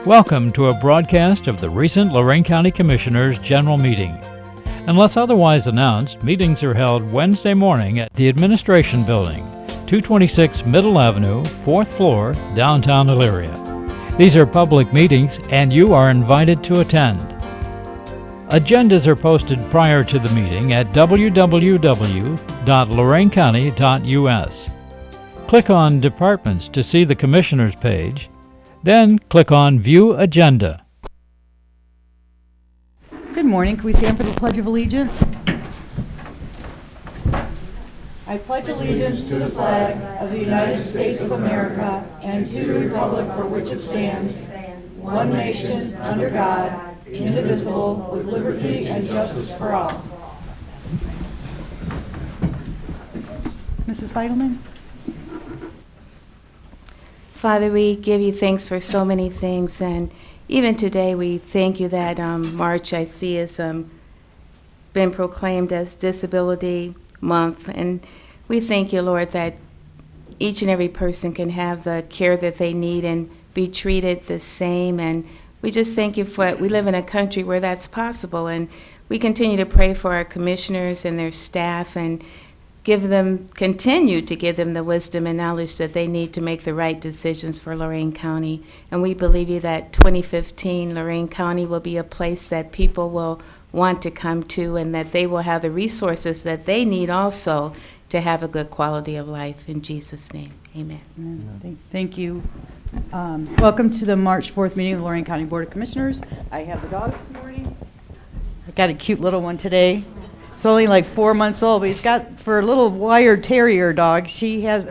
Welcome to a broadcast of the recent Lorain County Commissioners' General Meeting. Unless otherwise announced, meetings are held Wednesday morning at the Administration Building, 226 Middle Avenue, 4th floor, downtown Elyria. These are public meetings and you are invited to attend. Agendas are posted prior to the meeting at www.loraincounty.us. Click on Departments to see the Commissioners page, then click on View Agenda. Good morning. Can we stand for the Pledge of Allegiance? I pledge allegiance to the flag of the United States of America and to the republic for which it stands, one nation, under God, indivisible, with liberty and justice for all. Mrs. Beidelman? Father, we give you thanks for so many things, and even today we thank you that March I see has been proclaimed as Disability Month, and we thank you, Lord, that each and every person can have the care that they need and be treated the same, and we just thank you for it. We live in a country where that's possible, and we continue to pray for our commissioners and their staff and continue to give them the wisdom and knowledge that they need to make the right decisions for Lorain County. And we believe you that 2015 Lorain County will be a place that people will want to come to and that they will have the resources that they need also to have a good quality of life. In Jesus' name, amen. Thank you. Welcome to the March 4th meeting of the Lorain County Board of Commissioners. I have the dog this morning. I got a cute little one today. It's only like 4 months old, but he's got, for a little wire terrier dog, he has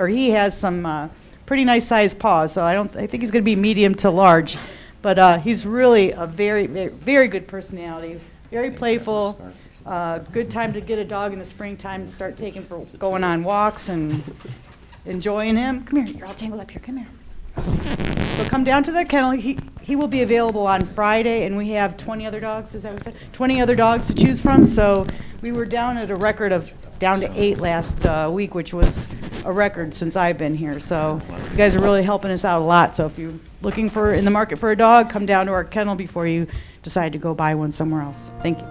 some pretty nice sized paws, so I think he's going to be medium to large. But he's really a very, very, very good personality, very playful, good time to get a dog in the springtime to start going on walks and enjoying him. Come here, you're all tangled up here, come here. So come down to the kennel. He will be available on Friday, and we have 20 other dogs, is that what I said? 20 other dogs to choose from, so we were down at a record of down to 8 last week, which was a record since I've been here. So you guys are really helping us out a lot. So if you're looking in the market for a dog, come down to our kennel before you decide to go buy one somewhere else. Thank you.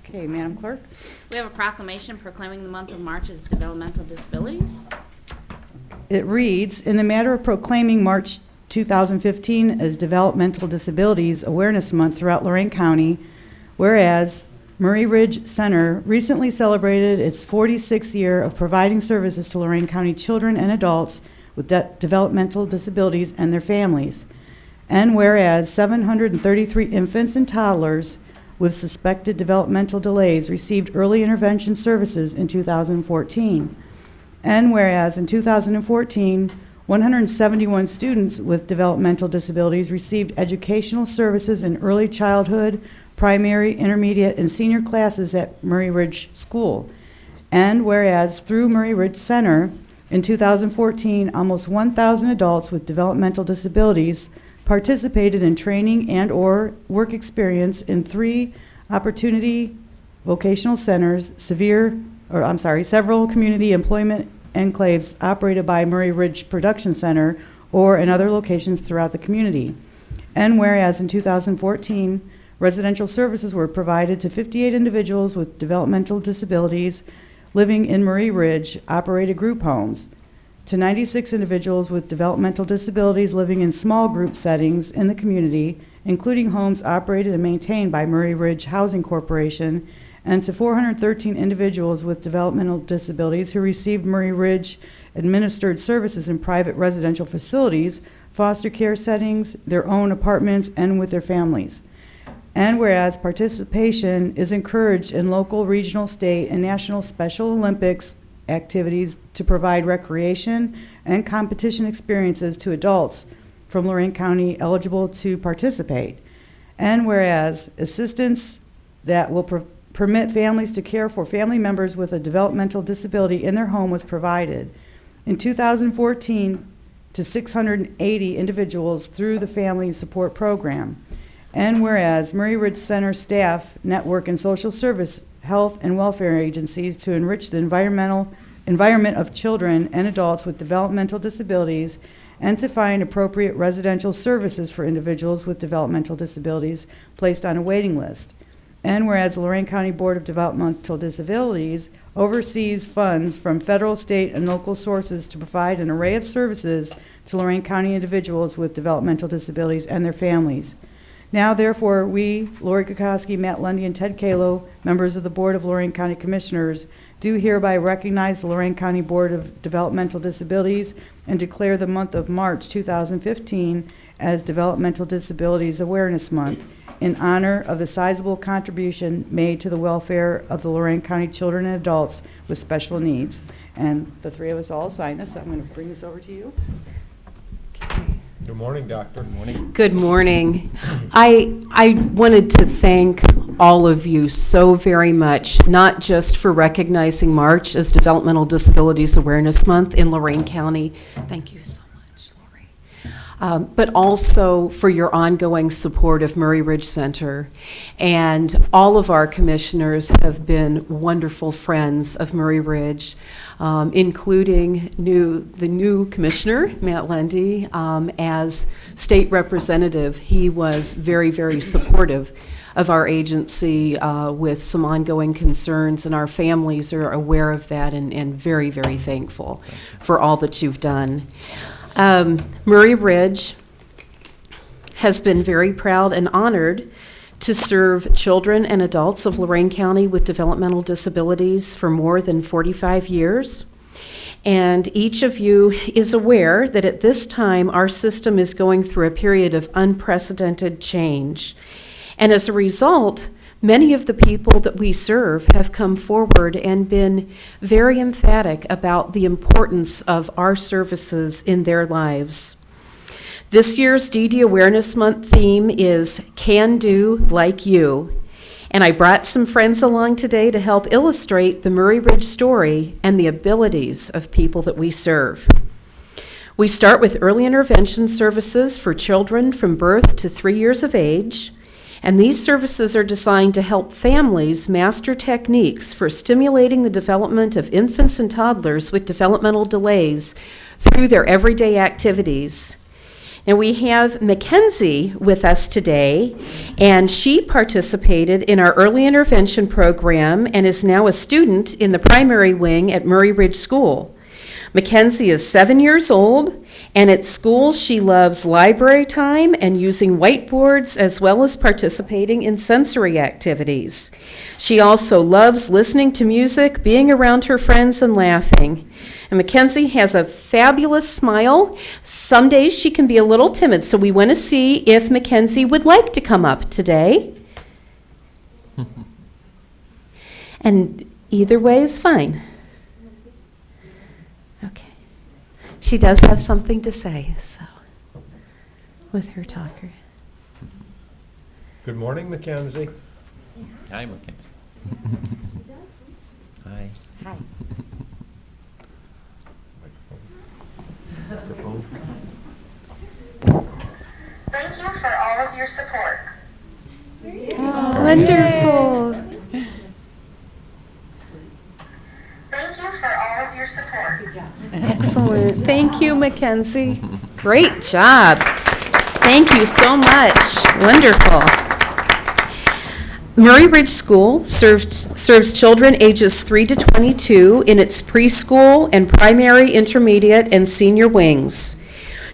Okay, Madam Clerk. We have a proclamation proclaiming the month of March as Developmental Disabilities. It reads, in the matter of proclaiming March 2015 as Developmental Disabilities Awareness Month throughout Lorain County, whereas Murray Ridge Center recently celebrated its 46th year of providing services to Lorain County children and adults with developmental disabilities and their families, and whereas 733 infants and toddlers with suspected developmental delays received early intervention services in 2014. And whereas in 2014, 171 students with developmental disabilities received educational services in early childhood, primary, intermediate, and senior classes at Murray Ridge School. And whereas through Murray Ridge Center, in 2014, almost 1,000 adults with developmental disabilities participated in training and or work experience in 3 opportunity vocational centers, several community employment enclaves operated by Murray Ridge Production Center or in other locations throughout the community. And whereas in 2014, residential services were provided to 58 individuals with developmental disabilities living in Murray Ridge operated group homes, to 96 individuals with developmental disabilities living in small group settings in the community, including homes operated and maintained by Murray Ridge Housing Corporation, and to 413 individuals with developmental disabilities who received Murray Ridge administered services in private residential facilities, foster care settings, their own apartments, and with their families. And whereas participation is encouraged in local, regional, state, and national Special Olympics activities to provide recreation and competition experiences to adults from Lorain County eligible to participate. And whereas assistance that will permit families to care for family members with a developmental disability in their home was provided in 2014 to 680 individuals through the Family Support Program. And whereas Murray Ridge Center staff network and social service, health, and welfare agencies to enrich the environment of children and adults with developmental disabilities and to find appropriate residential services for individuals with developmental disabilities placed on a waiting list. And whereas the Lorain County Board of Developmental Disabilities oversees funds from federal, state, and local sources to provide an array of services to Lorain County individuals with developmental disabilities and their families. Now, therefore, we, Lori Kokoski, Matt Lundy, and Ted Kalo, members of the Board of Lorain County Commissioners, do hereby recognize the Lorain County Board of Developmental Disabilities and declare the month of March 2015 as Developmental Disabilities Awareness Month in honor of the sizable contribution made to the welfare of the Lorain County children and adults with special needs. And the three of us all sign this. I'm going to bring this over to you. Good morning, Doctor. Good morning. Good morning. I wanted to thank all of you so very much, not just for recognizing March as Developmental Disabilities Awareness Month in Lorain County. Thank you so much, Lori. But also for your ongoing support of Murray Ridge Center. And all of our commissioners have been wonderful friends of Murray Ridge, including the new commissioner, Matt Lundy, as state representative. He was very, very supportive of our agency with some ongoing concerns, and our families are aware of that and very, very thankful for all that you've done. Murray Ridge has been very proud and honored to serve children and adults of Lorain County with developmental disabilities for more than 45 years. And each of you is aware that at this time our system is going through a period of unprecedented change. And as a result, many of the people that we serve have come forward and been very emphatic about the importance of our services in their lives. This year's DD Awareness Month theme is Can Do Like You. And I brought some friends along today to help illustrate the Murray Ridge story and the abilities of people that we serve. We start with early intervention services for children from birth to 3 years of age. And these services are designed to help families master techniques for stimulating the development of infants and toddlers with developmental delays through their everyday activities. Now we have Mackenzie with us today, and she participated in our early intervention program and is now a student in the primary wing at Murray Ridge School. Mackenzie is 7 years old, and at school she loves library time and using whiteboards as well as participating in sensory activities. She also loves listening to music, being around her friends, and laughing. And Mackenzie has a fabulous smile. Some days she can be a little timid, so we want to see if Mackenzie would like to come up today. And either way is fine. Okay. She does have something to say, so with her talker. Good morning, Mackenzie. Hi, Mackenzie. Hi. Hi. Thank you for all of your support. Oh, wonderful. Thank you for all of your support. Excellent. Thank you, Mackenzie. Great job. Thank you so much. Wonderful. Murray Ridge School serves children ages 3 to 22 in its preschool and primary, intermediate, and senior wings.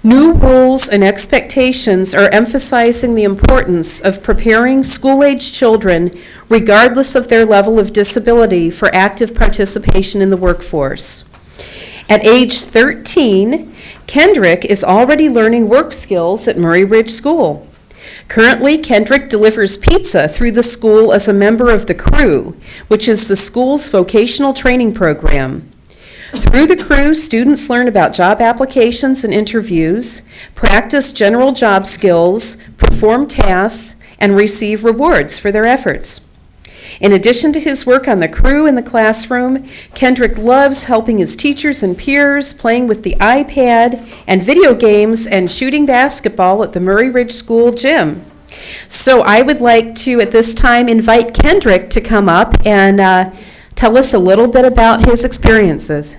New rules and expectations are emphasizing the importance of preparing school-age children, regardless of their level of disability, for active participation in the workforce. At age 13, Kendrick is already learning work skills at Murray Ridge School. Currently, Kendrick delivers pizza through the school as a member of the Crew, which is the school's vocational training program. Through the crew, students learn about job applications and interviews, practice general job skills, perform tasks, and receive rewards for their efforts. In addition to his work on the crew and the classroom, Kendrick loves helping his teachers and peers, playing with the iPad and video games, and shooting basketball at the Murray Ridge School gym. So I would like to, at this time, invite Kendrick to come up and tell us a little bit about his experiences.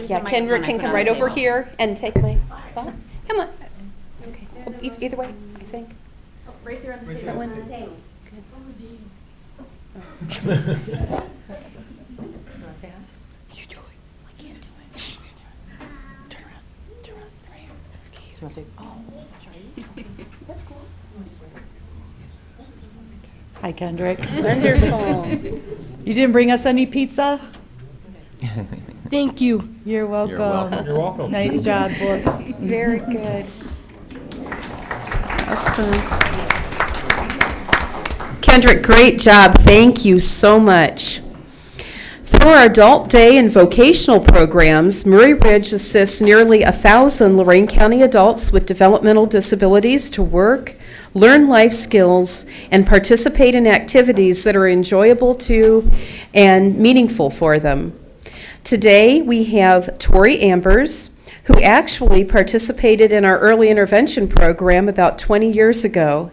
Yeah, Kendrick can come right over here and take my spot. Come on. Okay. Well, either way, I think. Right there on the Is that one? Good. You do it. I can't do it. Turn around. Turn around. Right here. Okay. You want to say, oh, sorry. Okay. That's cool. Hi, Kendrick. Wonderful. You didn't bring us any pizza? Thank you. You're welcome. welcome. You're welcome. Nice job, boy. Very good. Awesome. Kendrick, great job. Thank you so much. Through our Adult Day and vocational programs, Murray Ridge assists nearly 1,000 Lorain County adults with developmental disabilities to work, learn life skills, and participate in activities that are enjoyable to and meaningful for them. Today, we have Tori Ambers, who actually participated in our early intervention program about 20 years ago,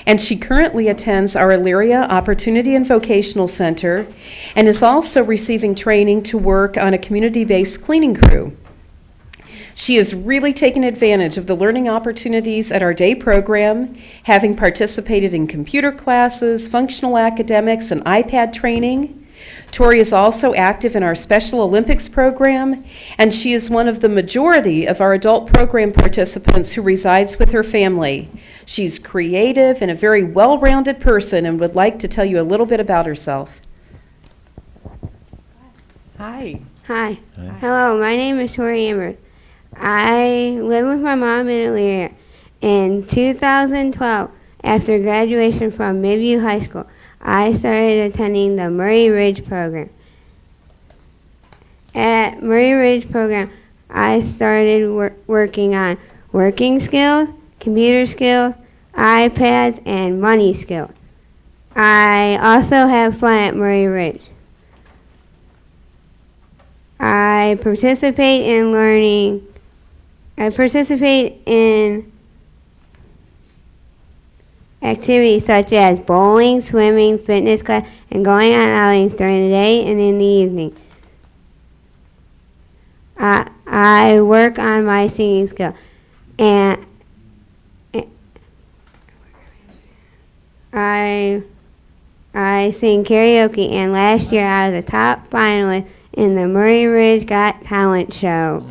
and she currently attends our Elyria Opportunity and Vocational Center and is also receiving training to work on a community-based cleaning crew. She has really taken advantage of the learning opportunities at our day program, having participated in computer classes, functional academics, and iPad training. Tori is also active in our Special Olympics program, and she is one of the majority of our adult program participants who resides with her family. She's creative and a very well-rounded person and would like to tell you a little bit about herself. Hi. Hi. Hello, my name is Tori Amber. I live with my mom in Elyria. In 2012, after graduation from Midview High School, I started attending the Murray Ridge program. At Murray Ridge program, I started working on working skills, computer skills, iPads, and money skills. I also have fun at Murray Ridge. I participate in activities such as bowling, swimming, fitness class, and going on outings during the day and in the evening. I work on my singing skill, and I sing karaoke, and last year I was a top finalist in the Murray Ridge Got Talent show.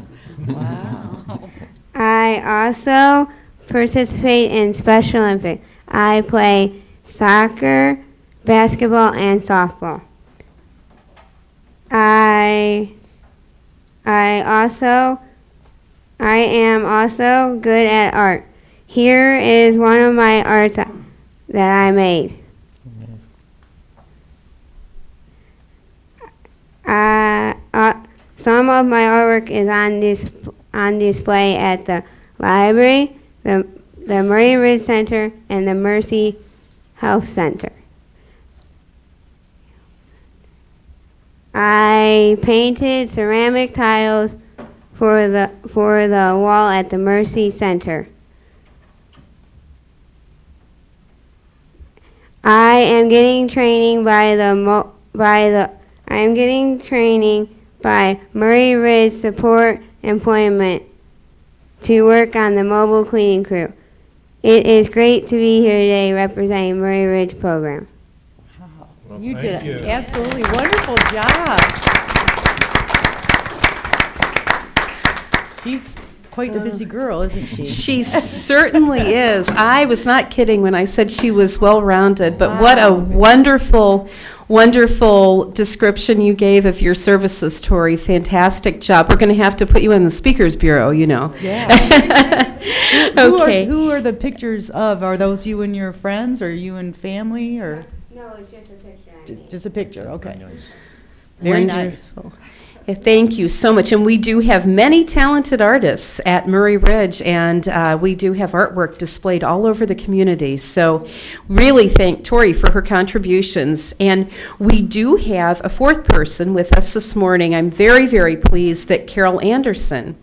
Wow. I also participate in Special Olympics. I play soccer, basketball, and softball. I am also good at art. Here is one of my arts that I made. Some of my artwork is on display at the library, the Murray Ridge Center, and the Mercy Health Center. I painted ceramic tiles for the wall at the Mercy Center. I am getting training by Murray Ridge Support Employment to work on the mobile cleaning crew. It is great to be here today representing Murray Ridge program. Wow. Well, You thank did an you. absolutely wonderful job. She's quite a busy girl, isn't she? She certainly is. I was not kidding when I said she was well-rounded, but what a wonderful, wonderful description you gave of your services, Tori. Fantastic job. We're going to have to put you in the Speakers Bureau, you know. Yeah. Okay. Who are the pictures of? Are those you and your friends, or you and family, or? No, it's just a picture. Just a picture, okay. Very nice. Wonderful. Yeah, thank you so much. And we do have many talented artists at Murray Ridge, and we do have artwork displayed all over the community. So really thank Tori for her contributions. And we do have a fourth person with us this morning. I'm very, very pleased that Carol Anderson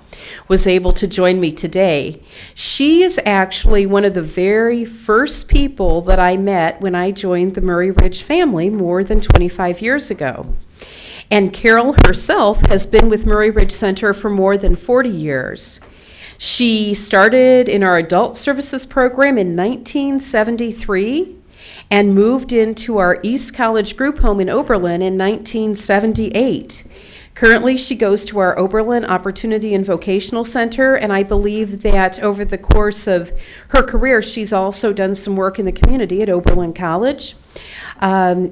was able to join me today. She is actually one of the very first people that I met when I joined the Murray Ridge family more than 25 years ago. And Carol herself has been with Murray Ridge Center for more than 40 years. She started in our adult services program in 1973 and moved into our East College group home in Oberlin in 1978. Currently, she goes to our Oberlin Opportunity and Vocational Center, and I believe that over the course of her career, she's also done some work in the community at Oberlin College.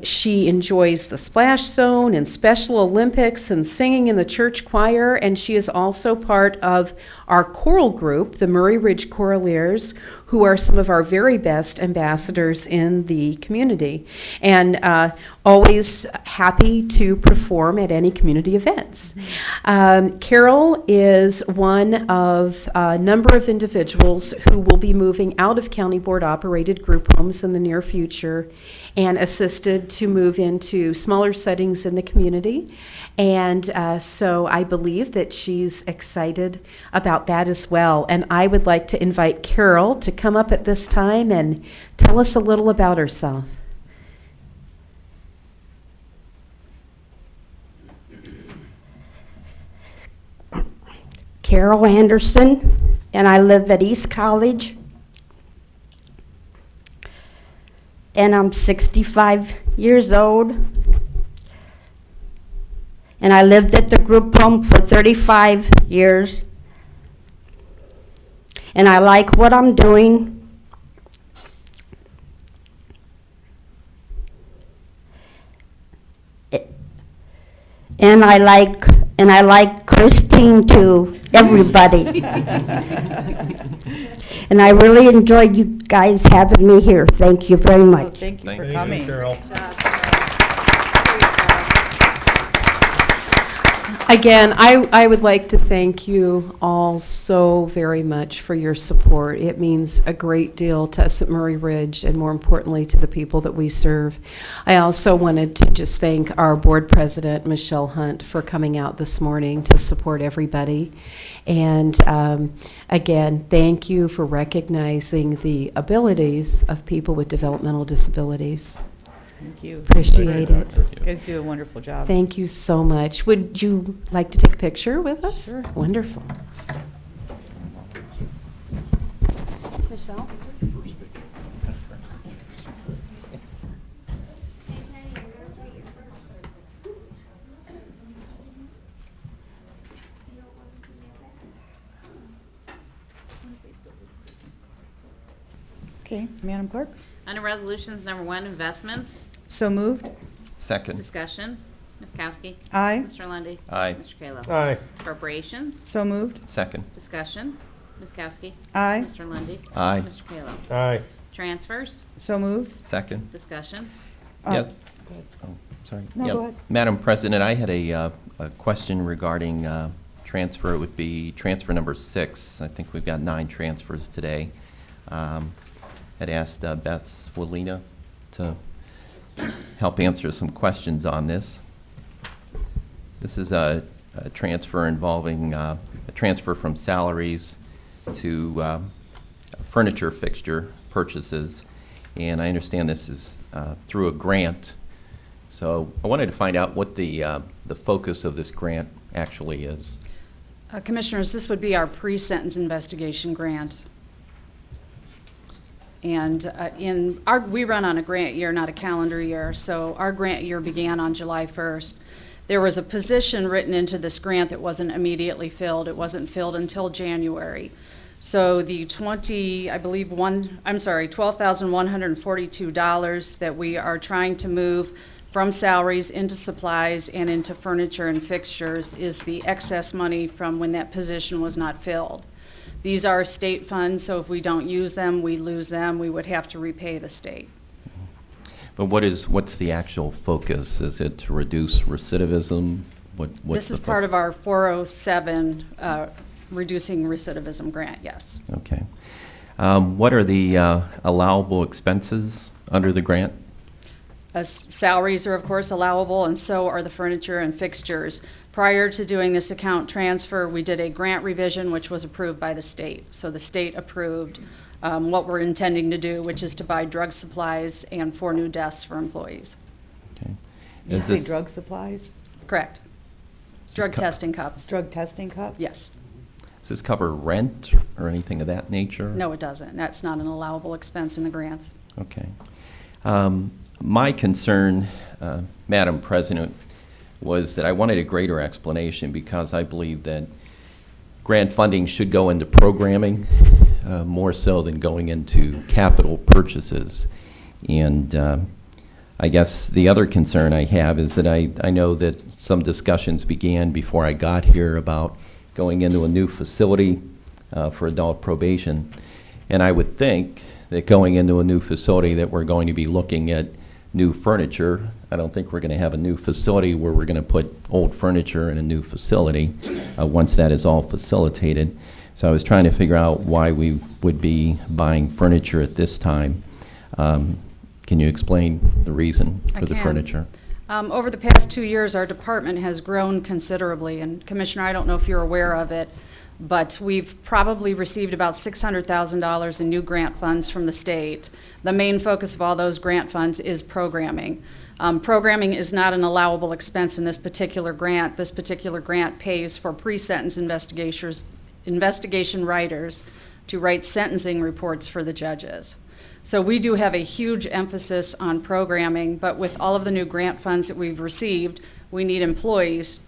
She enjoys the Splash Zone and Special Olympics and singing in the church choir, and she is also part of our choral group, the Murray Ridge Choraleers, who are some of our very best ambassadors in the community, and always happy to perform at any community events. Carol is one of a number of individuals who will be moving out of county board operated group homes in the near future and assisted to move into smaller settings in the community. And so I believe that she's excited about that as well. And I would like to invite Carol to come up at this time and tell us a little about herself. Carol Anderson, and I live at East College. And I'm 65 years old. And I lived at the group home for 35 years. And I like what I'm doing. And I like Christine too, everybody. And I really enjoyed you guys having me here. Thank you very much. Thank you for Thank you, coming. Carol. Again, I would like to thank you all so very much for your support. It means a great deal to us at Murray Ridge, and more importantly to the people that we serve. I also wanted to just thank our board president, Michelle Hunt, for coming out this morning to support everybody. And again, thank you for recognizing the abilities of people with developmental disabilities. Thank you. Appreciate it. You guys do a wonderful job. Thank you so much. Would you like to take a picture with us? Sure. Wonderful. Michelle? Okay, Madam Clerk? Under Resolutions Number 1, Investments, So moved. Second. Discussion. Ms. Kowski. Aye. Mr. Lundy. Aye. Mr. Kalo. Aye. Appropriations, So moved. Second. Discussion. Ms. Kowski. Aye. Mr. Lundy. Aye. Mr. Kalo. Aye. Transfers, So moved. Second. Discussion. Yes. Oh, sorry. No, Yeah. go ahead. Madam President, I had a question regarding transfer. It would be transfer number 6. I think we've got 9 transfers today. Had asked Beth Cwalina to help answer some questions on this. This is a transfer involving a transfer from salaries to furniture fixture purchases, and I understand this is through a grant. So I wanted to find out what the focus of this grant actually is. Commissioners, this would be our pre-sentence investigation grant. And we run on a grant year, not a calendar year, so our grant year began on July 1st. There was a position written into this grant that wasn't immediately filled. It wasn't filled until January. So the $12,142 that we are trying to move from salaries into supplies and into furniture and fixtures is the excess money from when that position was not filled. These are state funds, so if we don't use them, we lose them. We would have to repay the state. But what's the actual focus? Is it to reduce recidivism? This is part of our 407 reducing recidivism grant, yes. Okay. What are the allowable expenses under the grant? Salaries are, of course, allowable, and so are the furniture and fixtures. Prior to doing this account transfer, we did a grant revision, which was approved by the state. So the state approved what we're intending to do, which is to buy drug supplies and 4 new desks for employees. Okay. You say drug supplies? Correct. Drug testing cups. Drug testing cups? Yes. Does this cover rent or anything of that nature? No, it doesn't. That's not an allowable expense in the grants. Okay. My concern, Madam President, was that I wanted a greater explanation because I believe that grant funding should go into programming more so than going into capital purchases. And I guess the other concern I have is that I know that some discussions began before I got here about going into a new facility for adult probation. And I would think that going into a new facility that we're going to be looking at new furniture. I don't think we're going to have a new facility where we're going to put old furniture in a new facility once that is all facilitated. So I was trying to figure out why we would be buying furniture at this time. Can you explain the reason for the furniture? Over the past 2 years, our department has grown considerably. And Commissioner, I don't know if you're aware of it, but we've probably received about $600,000 in new grant funds from the state. The main focus of all those grant funds is programming. Programming is not an allowable expense in this particular grant. This particular grant pays for pre-sentence investigation writers to write sentencing reports for the judges. So we do have a huge emphasis on programming, but with all of the new grant funds that we've received, we need employees,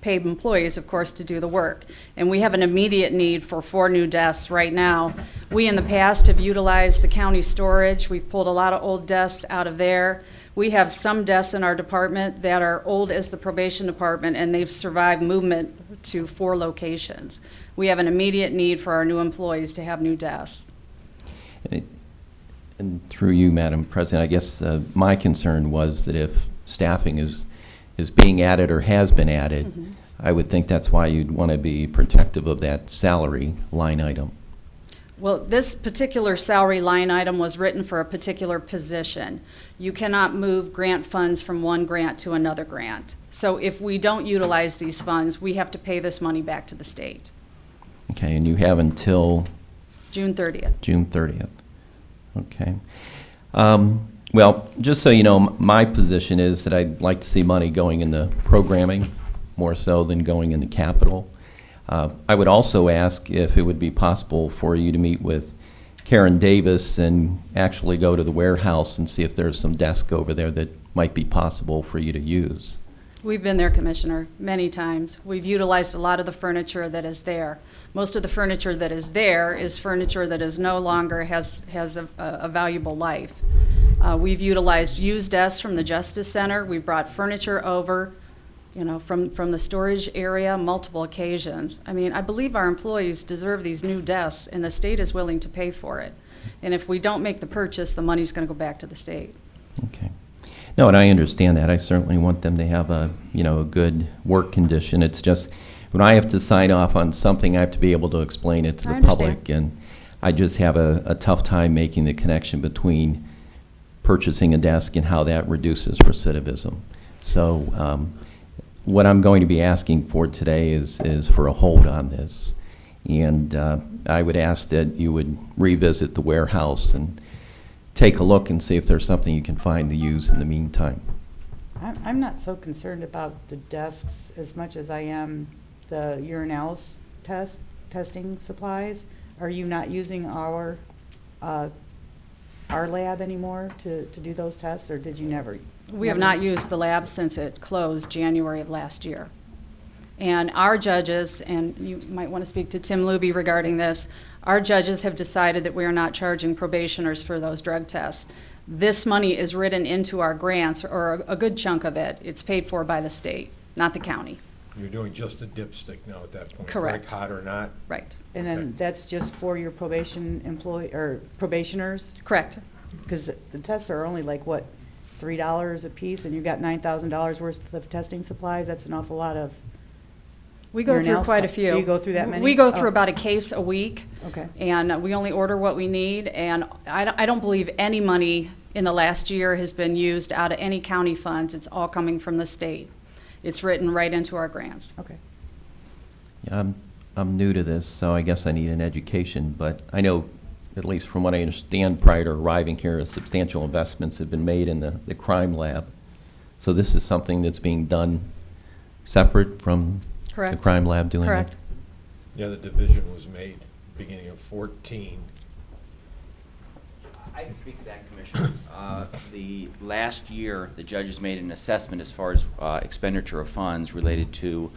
paid employees, of course, to do the work. And we have an immediate need for 4 new desks right now. We, in the past, have utilized the county storage. We've pulled a lot of old desks out of there. We have some desks in our department that are old as the probation department, and they've survived movement to 4 locations. We have an immediate need for our new employees to have new desks. And through you, Madam President, I guess my concern was that if staffing is being added or has been added, I would think that's why you'd want to be protective of that salary line item. Well, this particular salary line item was written for a particular position. You cannot move grant funds from one grant to another grant. So if we don't utilize these funds, we have to pay this money back to the state. Okay, and you have until? June 30th. June 30th. Okay. Well, just so you know, my position is that I'd like to see money going into programming more so than going into capital. I would also ask if it would be possible for you to meet with Karen Davis and actually go to the warehouse and see if there's some desk over there that might be possible for you to use. We've been there, Commissioner, many times. We've utilized a lot of the furniture that is there. Most of the furniture that is there is furniture that is no longer has a valuable life. We've utilized used desks from the Justice Center. We brought furniture over, you know, from the storage area multiple occasions. I mean, I believe our employees deserve these new desks, and the state is willing to pay for it. And if we don't make the purchase, the money's going to go back to the state. Okay. No, and I understand that. I certainly want them to have a good work condition. It's just when I have to sign off on something, I have to be able to explain it to the public, and I just have a tough time making the connection between purchasing a desk and how that reduces recidivism. So what I'm going to be asking for today is for a hold on this, and I would ask that you would revisit the warehouse and take a look and see if there's something you can find to use in the meantime. I'm not so concerned about the desks as much as I am the urinalysis testing supplies. Are you not using our lab anymore to do those tests, or did you never We have not used the lab since it closed January of last year. And our judges, and you might want to speak to Tim Lubbe regarding this, our judges have decided that we are not charging probationers for those drug tests. This money is written into our grants, or a good chunk of it. It's paid for by the state, not the county. You're doing just a dipstick now at that point. Correct. Like hot or not. Right. And then Okay. that's just for your probationers? Correct. Because the tests are only like, what, $3 a piece, and you got $9,000 worth of testing supplies? That's an awful lot of. We go through Urinal quite a stuff. few. Do you go through that many? We go through Oh. about a case a week. Okay. And we only order what we need, and I don't believe any money in the last year has been used out of any county funds. It's all coming from the state. It's written right into our grants. Okay. Yeah, I'm new to this, so I guess I need an education, but I know, at least from what I understand prior to arriving here, substantial investments have been made in the crime lab. So this is something that's being done separate from the Correct. crime lab doing it? Correct. Yeah, the division was made beginning of 14. I can speak to that, Commissioner. The last year, the judges made an assessment as far as expenditure of funds related to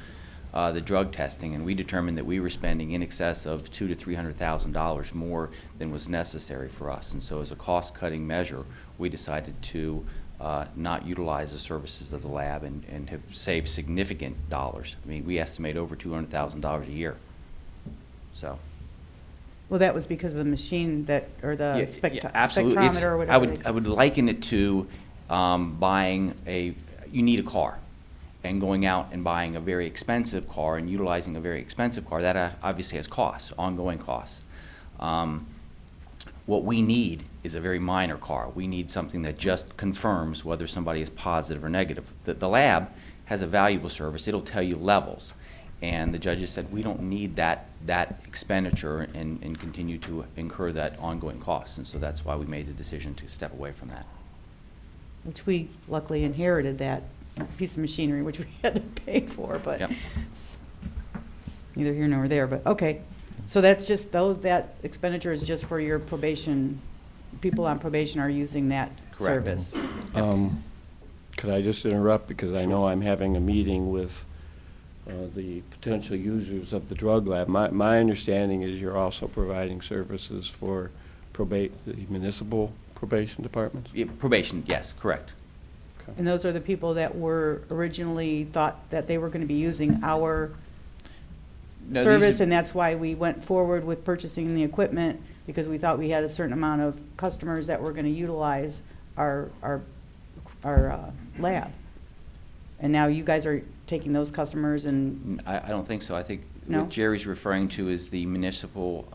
the drug testing, and we determined that we were spending in excess of $200,000 to $300,000 more than was necessary for us. And so, as a cost-cutting measure, we decided to not utilize the services of the lab and have saved significant dollars. I mean, we estimate over $200,000 a year. So. Well, that was because of the machine that, or the absolutely. spectrometer or whatever. I would liken it to buying you need a car, and going out and buying a very expensive car and utilizing a very expensive car. That obviously has costs, ongoing costs. What we need is a very minor car. We need something that just confirms whether somebody is positive or negative. The lab has a valuable service. It'll tell you levels. And the judges said, we don't need that expenditure and continue to incur that ongoing cost. And so that's why we made the decision to step away from that. Which we luckily inherited that piece of machinery, which we had to pay for, but Yep. it's neither here nor there, but okay. So that's just that expenditure is just for your probation, people on probation are using that Correct. service. Could I just interrupt, because I know I'm having a meeting with the potential users of the drug lab. My understanding is you're also providing services for the municipal probation departments? Yeah, probation, yes, correct. And those are the people that were originally thought that they were going to be using our No, service, these are- and that's why we went forward with purchasing the equipment, because we thought we had a certain amount of customers that were going to utilize our lab. And now you guys are taking those customers and, I don't think so. I think No? what Jerry's referring to is the municipal,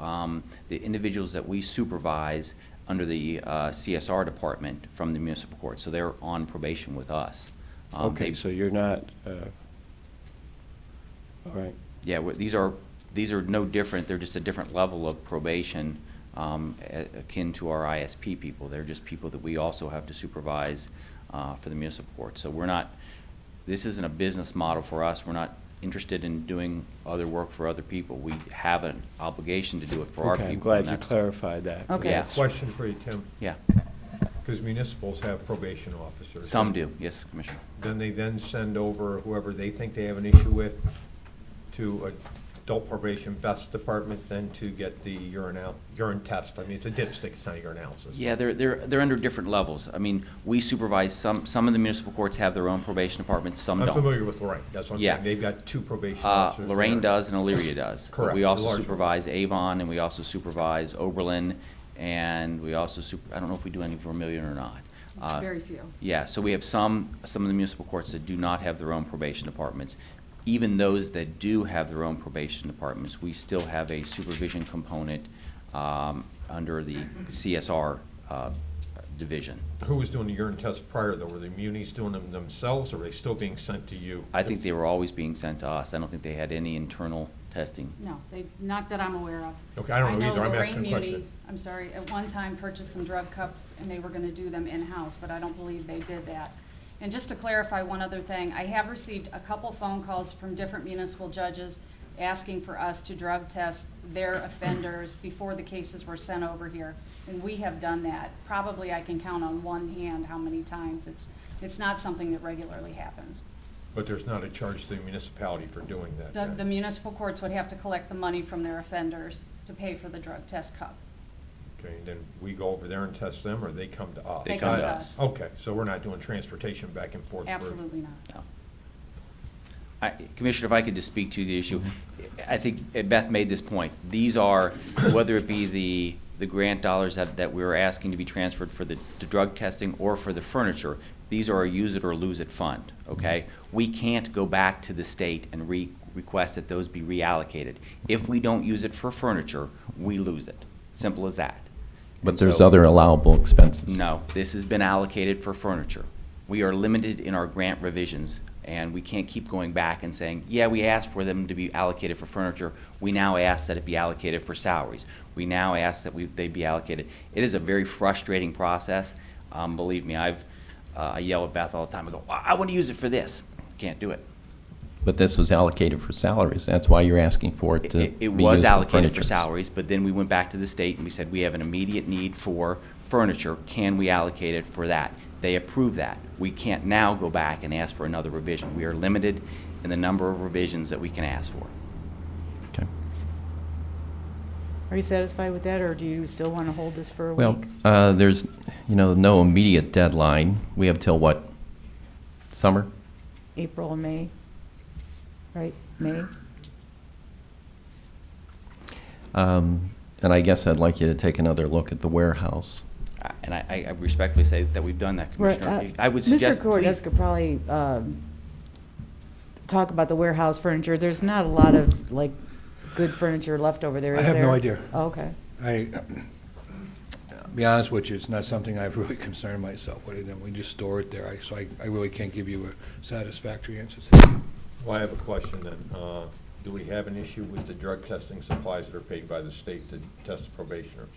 the individuals that we supervise under the CSR department from the municipal court. So they're on probation with us. Okay, so you're not, all right. Yeah, these are no different. They're just a different level of probation, akin to our ISP people. They're just people that we also have to supervise for the municipal court. So we're not. This isn't a business model for us. We're not interested in doing other work for other people. We have an obligation to do it for our people. Okay, I'm glad and you that's- clarified that. Okay. Yeah. Question for you, Tim. Yeah. Because municipals have probation officers. Some do, yes, Commissioner. Then they send over whoever they think they have an issue with to adult probation Beth's department then to get the urine test. I mean, it's a dipstick, it's not a urinalysis. Yeah, they're under different levels. I mean, we supervise some of the municipal courts have their own probation departments, some I'm don't. familiar with Lorain, that's what I'm Yeah. saying. They've got two probation officers. Lorain there. does and Elyria does. But Correct, we the also large supervise Avon, and we also supervise Oberlin, and we also I don't know if we do any Vermilion or not. Very few. Yeah, so we have some of the municipal courts that do not have their own probation departments. Even those that do have their own probation departments, we still have a supervision component under the CSR division. Who was doing the urine test prior, though? Were the munis doing them themselves, or were they still being sent to you? I think they were always being sent to us. I don't think they had any internal testing. No, not that I'm aware of. Okay, I don't know either. I'm Lorraine asking a Muni, question. I'm sorry, at one time purchased some drug cups, and they were going to do them in-house, but I don't believe they did that. And just to clarify one other thing, I have received a couple phone calls from different municipal judges asking for us to drug test their offenders before the cases were sent over here. And we have done that. Probably I can count on one hand how many times. It's not something that regularly happens. But there's not a charge to the municipality for doing that. The then? municipal courts would have to collect the money from their offenders to pay for the drug test cup. Okay, then we go over there and test them, or they come to us? They come to us. Okay, so we're not doing transportation back and forth? Absolutely not. No. Commissioner, if I could just speak to the issue, I think Beth made this point. These are, whether it be the grant dollars that we were asking to be transferred for the drug testing or for the furniture, these are a use it or lose it fund, okay? We can't go back to the state and request that those be reallocated. If we don't use it for furniture, we lose it. Simple as that. But And there's so- other allowable expenses. No, this has been allocated for furniture. We are limited in our grant revisions, and we can't keep going back and saying, yeah, we asked for them to be allocated for furniture. We now ask that it be allocated for salaries. We now ask that they be allocated. It is a very frustrating process. Believe me, I yell at Beth all the time. I go, I want to use it for this. Can't do it. But this was allocated for salaries. That's why you're asking for it to It be was used allocated for furniture. salaries, but then we went back to the state and we said, we have an immediate need for furniture. Can we allocate it for that? They approved that. We can't now go back and ask for another revision. We are limited in the number of revisions that we can ask for. Okay. Are you satisfied with that, or do you still want to hold this for a Well, week? there's, no immediate deadline. We have till what? Summer? April and May, right? May? And I guess I'd like you to take another look at the warehouse. And I respectfully say that we've done that, Commissioner. I would suggest, Mr. Cordes please, could probably talk about the warehouse furniture. There's not a lot of, like, good furniture left over there, is there? I have no idea. Oh, okay. Be honest with you, it's not something I've really concerned myself with, and we just store it there, so I really can't give you a satisfactory answer to that. Well, I have a question then. Do we have an issue with the drug testing supplies that are paid by the state to test the probationers?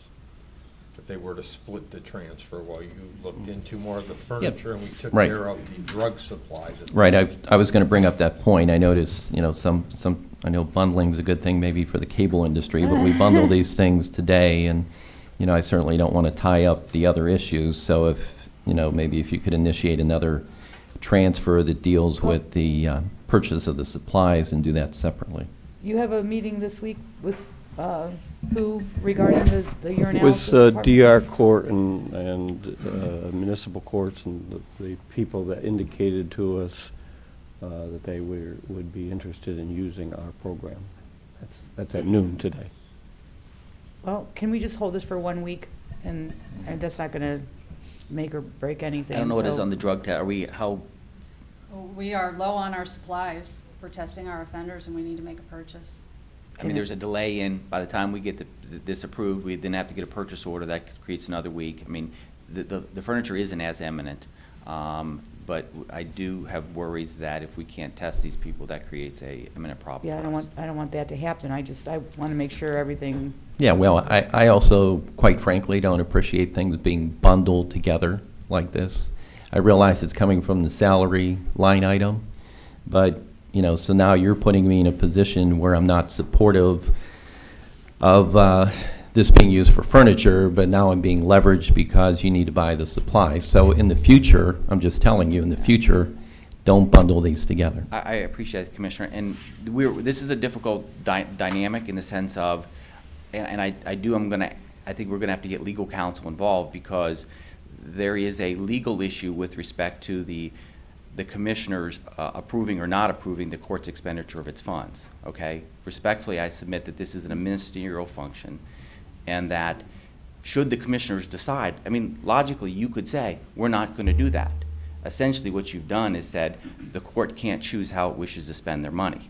If they were to split the transfer while you looked into more of the furniture and we took Right. care of the drug supplies? Right, I was going to bring up that point. I noticed, I know bundling's a good thing maybe for the cable industry, but we bundle these things today, and, I certainly don't want to tie up the other issues. So if, maybe if you could initiate another transfer that deals with the purchase of the supplies and do that separately. You have a meeting this week with who regarding the urinalysis With department? DR court and municipal courts and the people that indicated to us that they would be interested in using our program. That's at noon today. Well, can we just hold this for 1 week? And that's not going to make or break anything. I don't know what is so- on the drug test. We are low on our supplies for testing our offenders, and we need to make a purchase. I mean, there's a delay in, by the time we get this approved, we then have to get a purchase order. That creates another week. I mean, the furniture isn't as eminent, but I do have worries that if we can't test these people, that creates a imminent problem Yeah, for us. I don't want that to happen. I want to make sure everything. Yeah, well, I also, quite frankly, don't appreciate things being bundled together like this. I realize it's coming from the salary line item, but, so now you're putting me in a position where I'm not supportive of this being used for furniture, but now I'm being leveraged because you need to buy the supplies. So in the future, I'm just telling you, in the future, don't bundle these together. I appreciate it, Commissioner, and this is a difficult dynamic in the sense of, and I think we're gonna have to get legal counsel involved because there is a legal issue with respect to the commissioners approving or not approving the court's expenditure of its funds, okay? Respectfully, I submit that this is a ministerial function and that should the commissioners decide, I mean, logically, you could say, we're not gonna do that. Essentially, what you've done is said the court can't choose how it wishes to spend their money.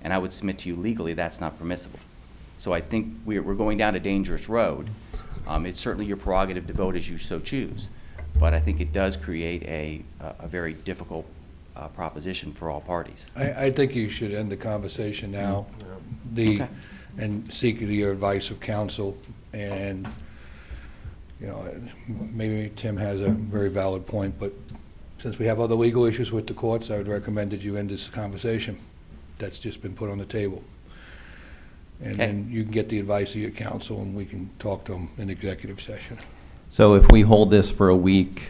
And I would submit to you legally that's not permissible. So I think we're going down a dangerous road. It's certainly your prerogative to vote as you so choose, but I think it does create a very difficult proposition for all parties. I think you should end the conversation now, Okay. and seek your advice of counsel, and, maybe Tim has a very valid point, but since we have other legal issues with the courts, I would recommend that you end this conversation. That's just been put on the table. And Okay. then you can get the advice of your counsel, and we can talk to them in executive session. So if we hold this for a week,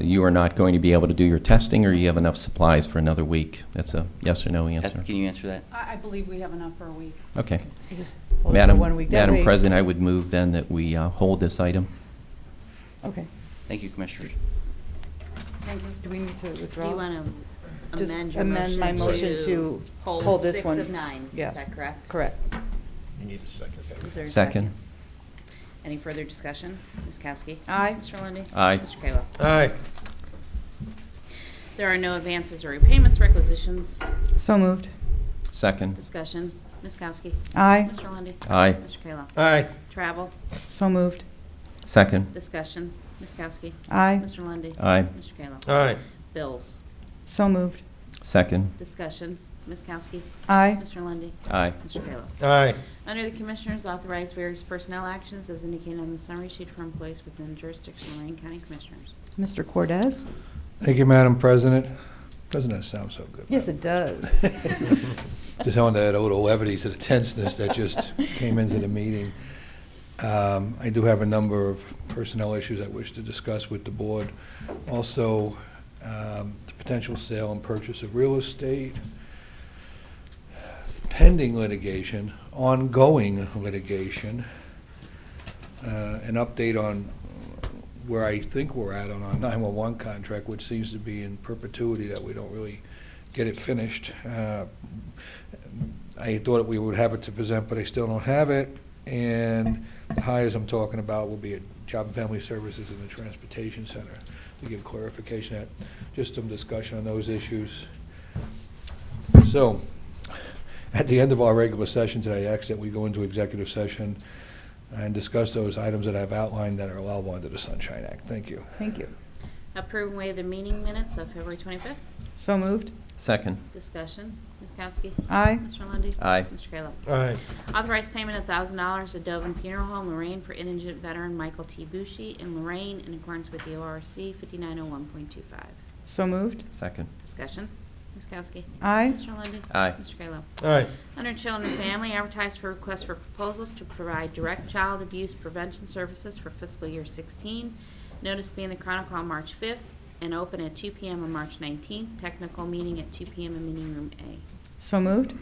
you are not going to be able to do your testing, or you have enough supplies for another week? That's a yes or no answer. Beth, can you answer that? I believe we have enough for a week. Okay. You just hold it for 1 week. That Madam way- President, I would move then that we hold this item. Okay. Thank you, Commissioners. Thank you. Do we need to Do withdraw? you want to Just amend your amend my motion to hold this one. 6 of 9? Yes. Is that correct? Correct. You need a second. Is there a Second. Any further discussion? Ms. Kowski? Aye. Mr. Lundy. Aye. Mr. Kayla? Aye. There are no advances or repayments, requisitions. So moved. Second. Discussion. Ms. Kowski? Aye. Mr. Lundy. Aye. Mr. Kayla? Aye. Travel. So moved. Second. Discussion. Ms. Kowski? Aye. Mr. Lundy. Aye. Mr. Kayla? Aye. Bills. So moved. Second. Discussion. Ms. Kowski? Aye. Mr. Lundy. Aye. Mr. Kayla? Aye. Under the Commissioners, authorize various personnel actions as indicated on the summary sheet for employees within the jurisdiction of Lorraine County Commissioners. Mr. Cordez? Thank you, Madam President. Doesn't that sound so good? Yes, it does. Just wanted to add a little levity to the tenseness that just came into the meeting. I do have a number of personnel issues I wish to discuss with the board. Also, the potential sale and purchase of real estate, pending litigation, ongoing litigation, an update on where I think we're at on our 911 contract, which seems to be in perpetuity, that we don't really get it finished. I thought we would have it to present, but I still don't have it. And the hires I'm talking about will be at Job and Family Services and the Transportation Center, to give clarification that, just some discussion on those issues. So, at the end of our regular session today, I ask that we go into executive session and discuss those items that I've outlined that are allowable under the Sunshine Act. Thank you. Thank you. Approve and waive the meeting minutes of February 25th. So moved. Second. Discussion. Ms. Kowski? Aye. Mr. Lundy. Aye. Mr. Kayla? Aye. Authorize payment of $1,000 to Dovin Funeral Home, Lorain, for indigent veteran Michael T. Bushy in Lorain in accordance with the ORC 5901.25. So moved. Second. Discussion. Ms. Kowski? Aye. Mr. Lundy. Aye. Mr. Kayla? Aye. Under Children and Family, advertise for requests for proposals to provide direct child abuse prevention services for fiscal year 16. Notice to be in the Chronicle on March 5th and open at 2 p.m. on March 19th. Technical meeting at 2 p.m. in Meeting Room A. So moved.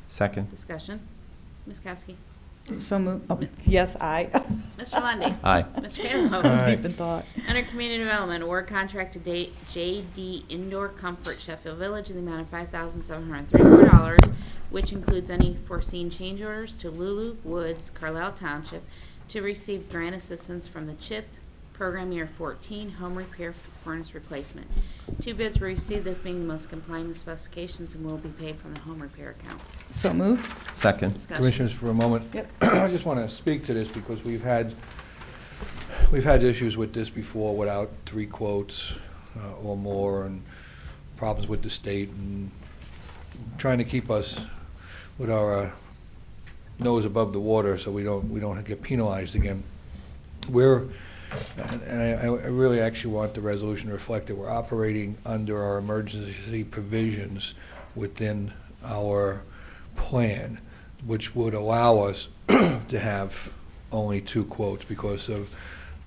Second. Discussion. Ms. Kowski? So moved. Oh, yes, aye. Mr. Lundy. Aye. Mr. Kayla? Aye. Deep in thought. Under Community Development, award contract to date JD Indoor Comfort Sheffield Village in the amount of $5,734, which includes any foreseen change orders to Lulu Woods, Carlisle Township, to receive grant assistance from the CHIP Program Year 14 Home Repair Furnace Replacement. 2 bids were received, this being the most compliant with specifications and will be paid from the home repair account. So moved. Second. Discussion. Commissioners, for a moment. Yep. I just want to speak to this because we've had issues with this before without 3 quotes or more, and problems with the state, and trying to keep us with our nose above the water so we don't get penalized again. I really actually want the resolution to reflect that we're operating under our emergency provisions within our plan, which would allow us to have only 2 quotes because of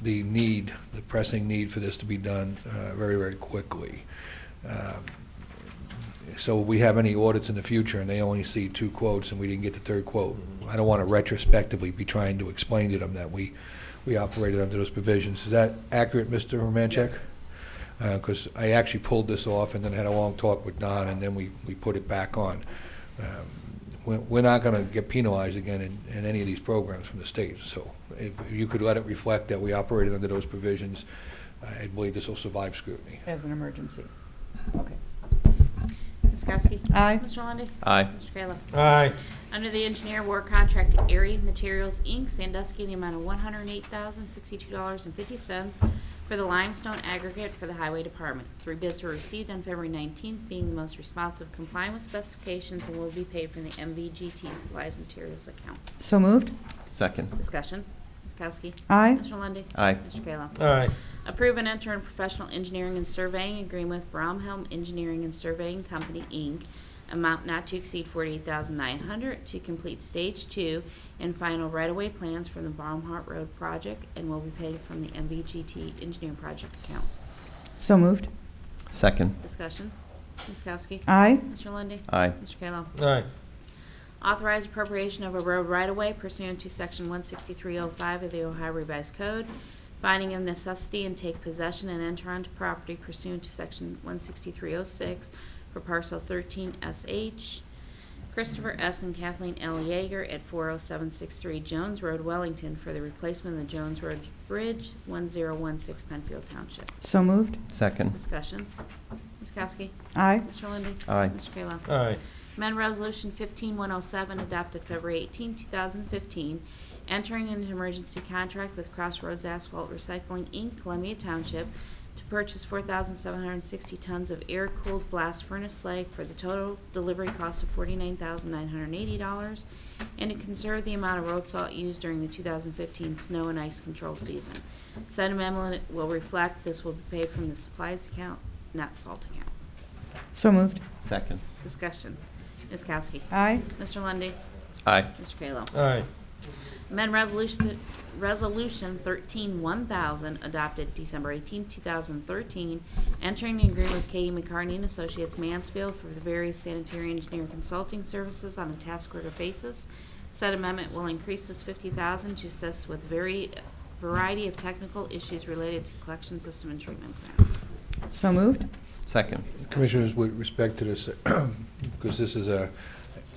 the pressing need for this to be done very, very quickly. So if we have any audits in the future and they only see 2 quotes and we didn't get the 3rd quote, I don't want to retrospectively be trying to explain to them that we operated under those provisions. Is that accurate, Mr. Romanchek? Because I actually pulled this off and then had a long talk with Don, and then we put it back on. We're not going to get penalized again in any of these programs from the state. So if you could let it reflect that we operated under those provisions, I believe this will survive scrutiny. As an emergency. Okay. Ms. Kowski? Aye. Mr. Lundy. Aye. Mr. Kayla? Aye. Under the engineer award contract to Erie Materials, Inc., Sandusky, in the amount of $108,062.50 for the limestone aggregate for the Highway Department. 3 bids were received on February 19th, being the most responsive, complying with specifications, and will be paid from the MVGT Supplies Materials account. So moved. Second. Discussion. Ms. Kowski? Aye. Mr. Lundy. Aye. Mr. Kayla? Aye. Approve and enter in professional engineering and surveying agreement with Bromhelm Engineering and Surveying Company, Inc., amount not to exceed $48,900 to complete Stage 2 and final right-of-way plans from the Baumhart Road project, and will be paid from the MVGT Engineering Project account. So moved. Second. Discussion. Ms. Kowski? Aye. Mr. Lundy. Aye. Mr. Kayla? Aye. Authorize appropriation of a road right-of-way pursuant to Section 16305 of the Ohio Revised Code, finding of necessity and take possession and enter onto property pursuant to Section 16306 for parcel 13SH. Christopher S. and Kathleen L. Yeager at 40763 Jones Road, Wellington, for the replacement of the Jones Road Bridge, 1016 Penfield Township. So moved. Second. Discussion. Ms. Kowski? Aye. Mr. Lundy. Aye. Mr. Kayla? Aye. Amendment Resolution 15107 adopted February 18, 2015, entering into an emergency contract with Crossroads Asphalt Recycling, Inc., Columbia Township, to purchase 4,760 tons of air-cooled blast furnace slag for the total delivery cost of $49,980, and to conserve the amount of road salt used during the 2015 snow and ice control season. Said amendment will reflect this will be paid from the supplies account, not salt account. So moved. Second. Discussion. Ms. Kowski? Aye. Mr. Lundy. Aye. Mr. Kayla? Aye. Amend Resolution 13-1000 adopted December 18, 2013, entering an agreement with K.E. McCartney and Associates Mansfield for the various sanitary engineering consulting services on a task order basis. Said amendment will increase this $50,000 to assist with variety of technical issues related to collection system and treatment plants. So moved. Second. Commissioners, with respect to this, because this is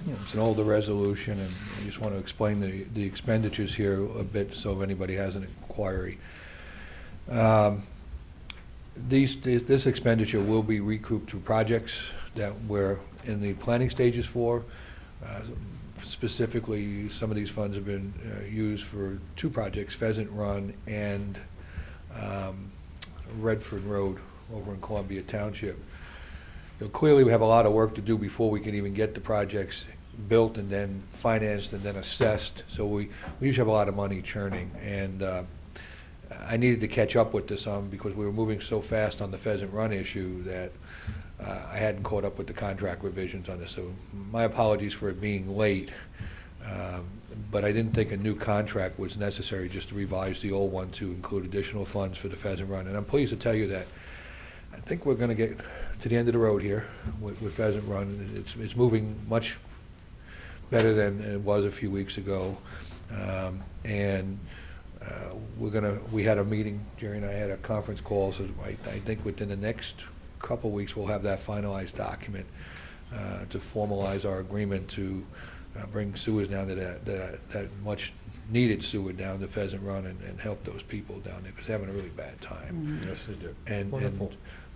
it's an older resolution, and I just want to explain the expenditures here a bit so if anybody has an inquiry. This expenditure will be recouped through projects that we're in the planning stages for. Specifically, some of these funds have been used for two projects, Pheasant Run and Redford Road over in Columbia Township. Clearly, we have a lot of work to do before we can even get the projects built and then financed and then assessed. So we usually have a lot of money churning, and I needed to catch up with this because we were moving so fast on the Pheasant Run issue that I hadn't caught up with the contract revisions on this. So my apologies for it being late, but I didn't think a new contract was necessary, just to revise the old one to include additional funds for the Pheasant Run. And I'm pleased to tell you that I think we're going to get to the end of the road here with Pheasant Run. It's moving much better than it was a few weeks ago, and we had a meeting. Jerry and I had a conference call, so I think within the next couple of weeks we'll have that finalized document to formalize our agreement to bring sewers down to that much needed sewer down to Pheasant Run and help those people down there because they're having a really bad time. Mm-hmm. Yes, they do.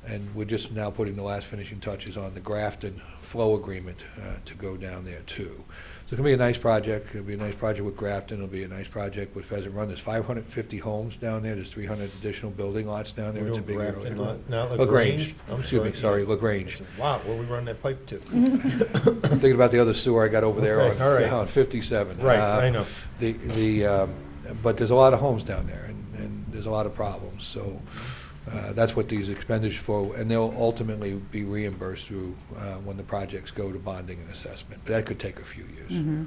And we're just now putting the last finishing touches on the Grafton flow agreement to go down there too. So it's going to be a nice project. It'll be a nice project with Grafton. It'll be a nice project with Pheasant Run. There's 550 homes down there. There's 300 additional building lots down there. It's a big area. Not LaGrange. Excuse me, LaGrange. Wow, where we run that pipe to? I'm thinking about the other sewer I got over there on 57. Right, I know. But there's a lot of homes down there, and there's a lot of problems. So that's what these expenditures for, and they'll ultimately be reimbursed through when the projects go to bonding and assessment. But that could take a few years. Mm-hmm.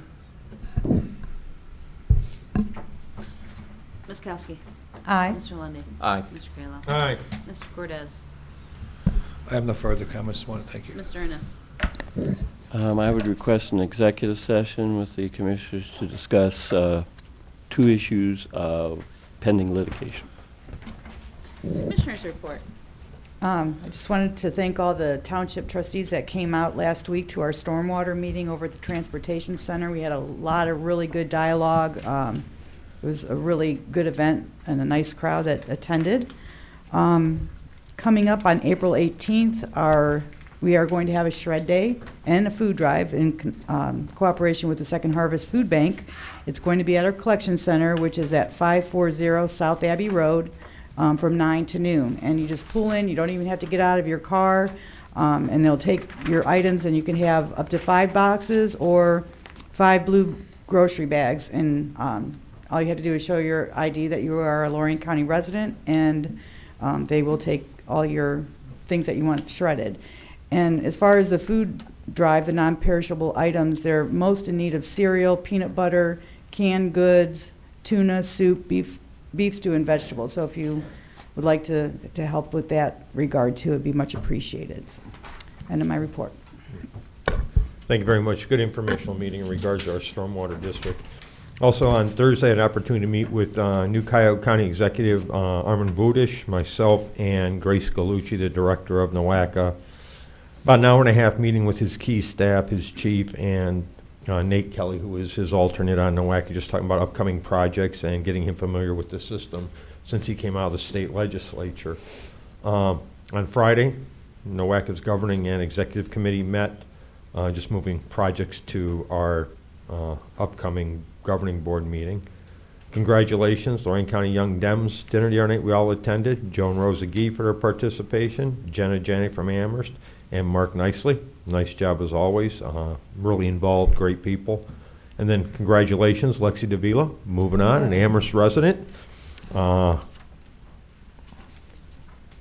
Ms. Kowski? Aye. Mr. Lundy. Aye. Mr. Kayla? Aye. Mr. Cortez? I have no further comments. I want to thank you. Mr. Innes? I would request an executive session with the commissioners to discuss two issues of pending litigation. Commissioners report. I just wanted to thank all the township trustees that came out last week to our stormwater meeting over at the Transportation Center. We had a lot of really good dialogue. It was a really good event and a nice crowd that attended. Coming up on April 18th, we are going to have a shred day and a food drive in cooperation with the Second Harvest Food Bank. It's going to be at our collection center, which is at 540 South Abbey Road, from 9 to noon. And you just pull in, you don't even have to get out of your car, and they'll take your items, and you can have up to 5 boxes or 5 blue grocery bags. And all you have to do is show your ID that you are a Lorain County resident, and they will take all your things that you want shredded. And as far as the food drive, the non-perishable items, they're most in need of cereal, peanut butter, canned goods, tuna, soup, beef stew, and vegetables. So if you would like to help with that regard too, it'd be much appreciated. So, end of my report. Thank you very much. Good informational meeting in regards to our stormwater district. Also on Thursday, I had an opportunity to meet with new Cuyahoga County Executive Armin Budish, myself, and Grace Galucci, the director of NOACA. About an hour and a half meeting with his key staff, his chief, and Nate Kelly, who is his alternate on NOACA, just talking about upcoming projects and getting him familiar with the system since he came out of the state legislature. On Friday, NOACA's governing and executive committee met, just moving projects to our upcoming governing board meeting. Congratulations, Lorain County Young Dems dinner the other night we all attended. Joan Rosa Gee for their participation, Jenna Janik from Amherst, and Mark Nicely. Nice job as always. Really involved, great people. And then congratulations, Lexi Davila, moving on, an Amherst resident,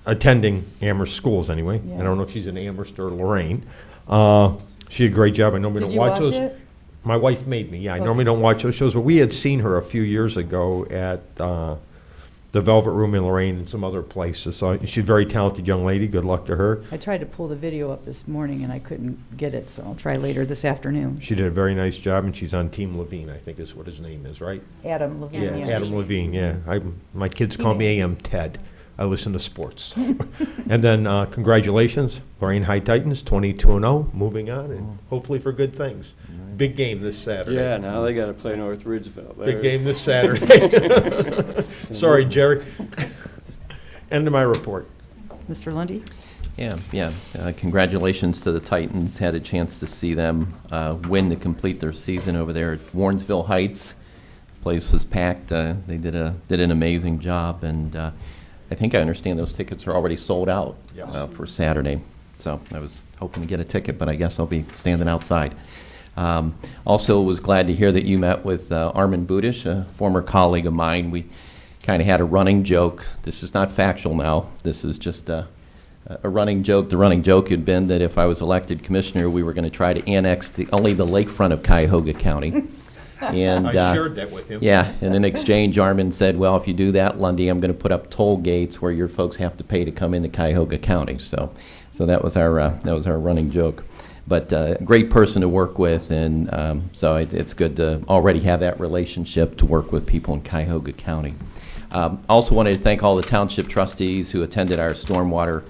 attending Amherst schools anyway. Yeah. I don't know if she's in Amherst or Lorain. She did a great job. I normally Did don't you watch watch those. it? My wife made me, yeah. I Okay. normally don't watch those shows, but we had seen her a few years ago at the Velvet Room in Lorain and some other places. So she's a very talented young lady. Good luck to her. I tried to pull the video up this morning and I couldn't get it, so I'll try later this afternoon. She did a very nice job, and she's on Team Levine, I think is what his name is, right? Adam Levine. Yeah, Adam Levine, yeah. My kids call me AM Ted. I listen to sports. And then congratulations, Lorain High Titans, 22-0, moving on, and hopefully for good things. Big game this Saturday. Yeah, now they got to play North Ridgeville. Big game this Saturday. Sorry, Jerry. End of my report. Mr. Lundy? Yeah. Congratulations to the Titans. Had a chance to see them win to complete their season over there at Warrensville Heights. Place was packed. They did an amazing job, and I think I understand those tickets are already sold out for Saturday. So I was hoping to get a ticket, but I guess I'll be standing outside. Also was glad to hear that you met with Armin Budish, a former colleague of mine. We kind of had a running joke. This is not factual now. This is just a running joke. The running joke had been that if I was elected commissioner, we were going to try to annex only the lakefront of Cuyahoga County. And I shared that with him. Yeah, and in exchange, Armin said, well, if you do that, Lundy, I'm going to put up toll gates where your folks have to pay to come into Cuyahoga County. So that was our running joke. But great person to work with, and so it's good to already have that relationship to work with people in Cuyahoga County. Also wanted to thank all the township trustees who attended our stormwater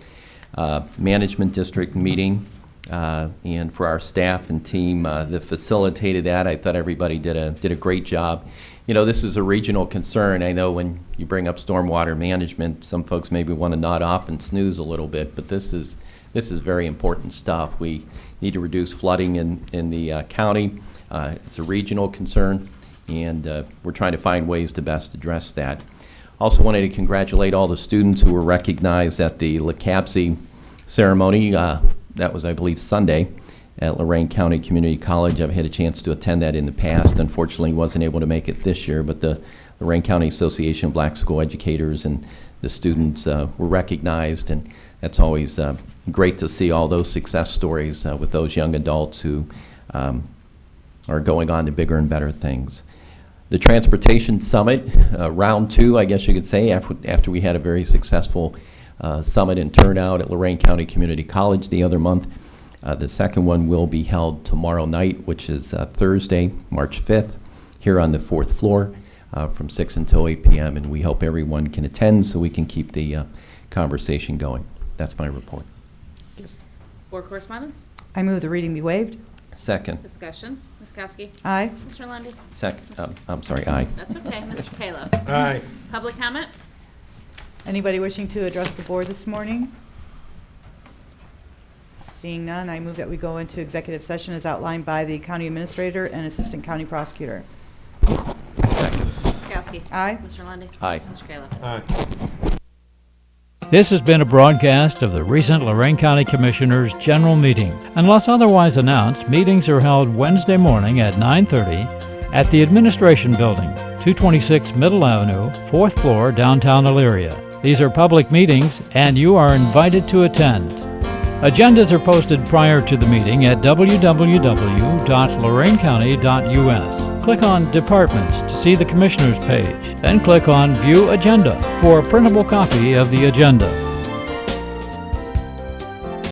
management district meeting, and for our staff and team that facilitated that. I thought everybody did a great job. You know, this is a regional concern. I know when you bring up stormwater management, some folks maybe want to nod off and snooze a little bit, but this is very important stuff. We need to reduce flooding in the county. It's a regional concern, and we're trying to find ways to best address that. Also wanted to congratulate all the students who were recognized at the LeCapsy ceremony. That was, I believe, Sunday at Lorain County Community College. I've had a chance to attend that in the past. Unfortunately, wasn't able to make it this year, but the Lorain County Association of Black School Educators and the students were recognized, and that's always great to see all those success stories with those young adults who are going on to bigger and better things. The Transportation Summit, round two, I guess you could say, after we had a very successful summit and turnout at Lorain County Community College the other month. The second one will be held tomorrow night, which is Thursday, March 5th, here on the 4th floor from 6 until 8 p.m., and we hope everyone can attend so we can keep the conversation going. That's my report. Board correspondence? I move the reading be waived. Second. Discussion. Ms. Kowski? Aye. Mr. Lundy. I'm sorry, aye. That's okay. Mr. Kalo? Aye. Public comment? Anybody wishing to address the board this morning? Seeing none, I move that we go into executive session as outlined by the county administrator and assistant county prosecutor. Second. Ms. Kowski? Aye. Mr. Lundy. Aye. Mr. Kalo? Aye. This has been a broadcast of the recent Lorain County Commissioners' General Meeting. Unless otherwise announced, meetings are held Wednesday morning at 9:30 at the Administration Building, 226 Middle Avenue, 4th floor, downtown Elyria. These are public meetings, and you are invited to attend. Agendas are posted prior to the meeting at www.loraincounty.us. click on Departments to see the Commissioners page, then click on View Agenda for a printable copy of the agenda.